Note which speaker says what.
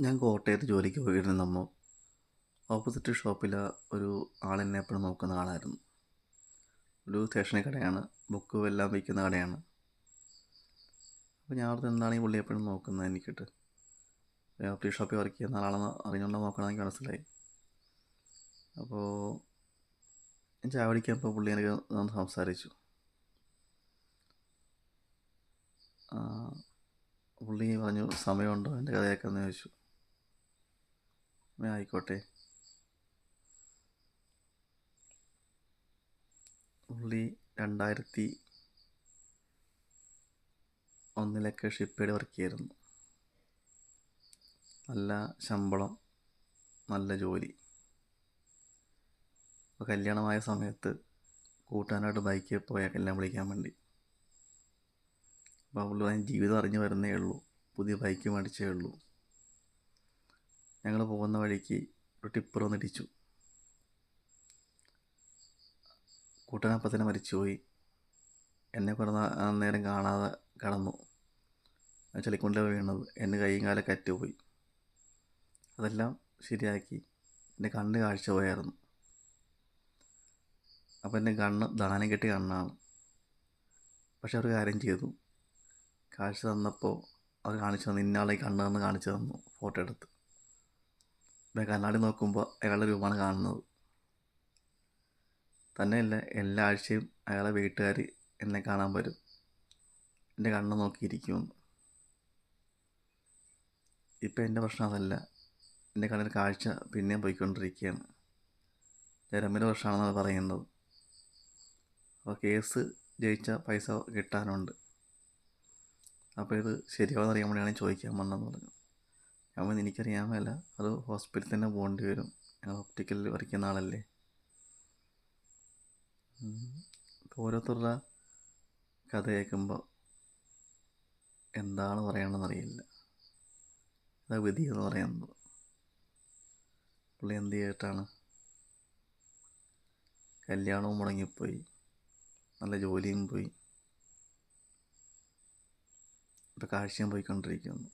Speaker 1: ഞാൻ കോട്ടയത്ത് ജോലിക്ക് പോയിരുന്നപ്പോൾ ഓപ്പോസിറ്റ് ഷോപ്പിൽ ഒരു ആളെന്നെ എപ്പോഴും നോക്കുന്ന ആളായിരുന്നു. ഒരു സ്റ്റേഷനറി കടയാണ്, ബുക്കും എല്ലാം വിൽക്കുന്ന കടയാണ്. അപ്പോൾ ഞാൻ ഓർത്ത് എന്താണ് ഈ പുള്ളി എപ്പോഴും നോക്കുന്നത് എനിക്കിട്ട്. ടീ ഷോപ്പിൽ വർക്ക് ചെയ്യുന്ന ആളാണെന്ന് അറിഞ്ഞുകൊണ്ട് നോക്കണമെന്ന് എനിക്ക് മനസ്സിലായി. അപ്പോൾ ഞാൻ ചായ കുടിക്കുമ്പോൾ പുള്ളി എനിക്ക് ഒന്ന് സംസാരിച്ചു. പുള്ളി പറഞ്ഞു, സമയമുണ്ടോ എൻ്റെ കഥ കേൾക്കാമെന്ന് ചോദിച്ചു. ആയിക്കോട്ടെ. പുള്ളി 2001 ഷിപ്പേഡ് വർക്ക് ചെയ്യായിരുന്നു. നല്ല ശമ്പളം, നല്ല ജോലി. അപ്പോൾ കല്യാണമായ സമയത്ത് കൂട്ടാനായിട്ട് ബൈക്കിൽ പോയാൽ കല്യാണം വിളിക്കാൻ വേണ്ടി. അപ്പോൾ പുള്ളി പറഞ്ഞ് ജീവിതം അറിഞ്ഞു വരുന്നേ ഉള്ളൂ, പുതിയ ബൈക്ക് മേടിച്ചേ ഉള്ളൂ. ഞങ്ങൾ പോകുന്ന വഴിക്ക് ഒരു ടിപ്പർ വന്നിടിച്ചു. കൂട്ടാനപ്പം തന്നെ മരിച്ചുപോയി. എന്നെ കുറേ നേരം കാണാതെ കടന്നു. ചളിക്കുണ്ടിൽ വീണത്, എൻ്റെ കൈയും കാലൊക്കെ അറ്റുപോയി. അതെല്ലാം ശരിയാക്കി. എൻ്റെ കണ്ണ് കാഴ്ച പോയായിരുന്നു. അപ്പോൾ എൻ്റെ കണ്ണ് ദാനം കെട്ടിയ കണ്ണാണ്. പക്ഷെ ഒരു കാര്യം ചെയ്തു, കാഴ്ച തന്നപ്പോൾ അത് കാണിച്ചു തന്നു, ഇന്നയാളെ കണ്ണ് തന്ന് കാണിച്ചു തന്നു ഫോട്ടോ എടുത്ത്. അപ്പോൾ കണ്ണാടി നോക്കുമ്പോൾ അയാളുടെ രൂപമാണ് കാണുന്നത്. തന്നെയല്ല, എല്ലാ ആഴ്ചയും അയാളെ വീട്ടുകാർ എന്നെ കാണാൻ വരും, എൻ്റെ കണ്ണ് നോക്കിയിരിക്കുമെന്ന്. ഇപ്പം എൻ്റെ പ്രശ്നം അതല്ല, എൻ്റെ കണ്ണിന് കാഴ്ച പിന്നെയും പോയിക്കൊണ്ടിരിക്കുകയാണ്. ഞരമ്പിൻ്റെ പ്രശ്നമാണെന്നാണ് പറയുന്നത്. അപ്പോൾ കേസ് ജയിച്ച പൈസ കിട്ടാനുണ്ട്. അപ്പോൾ ഇത് ശരിയാവുമെന്ന് അറിയാൻ വേണ്ടിയാണ് ചോദിക്കാൻ വന്നതെന്ന് പറഞ്ഞു. ഞാൻ പറഞ്ഞു, എനിക്കറിയാൻ മേല, അത് ഹോസ്പിറ്റലിൽ തന്നെ പോകേണ്ടി വരും, ഞങ്ങൾ ഒപ്റ്റിക്കലിൽ വരയ്ക്കുന്ന ആളല്ലേ. ഇപ്പോൾ ഓരോരുത്തരുടെ കഥ കേൾക്കുമ്പോൾ എന്താണ് പറയണമെന്നറിയില്ല. അതാ വിധി എന്ന് പറയുന്നത്. പുള്ളി എന്ത് ചെയ്തിട്ടാണ്? കല്യാണവും മുടങ്ങിപ്പോയി, നല്ല ജോലിയും പോയി, ഇപ്പോൾ കാഴ്ചയും പോയിക്കൊണ്ടിരിക്കുന്നു.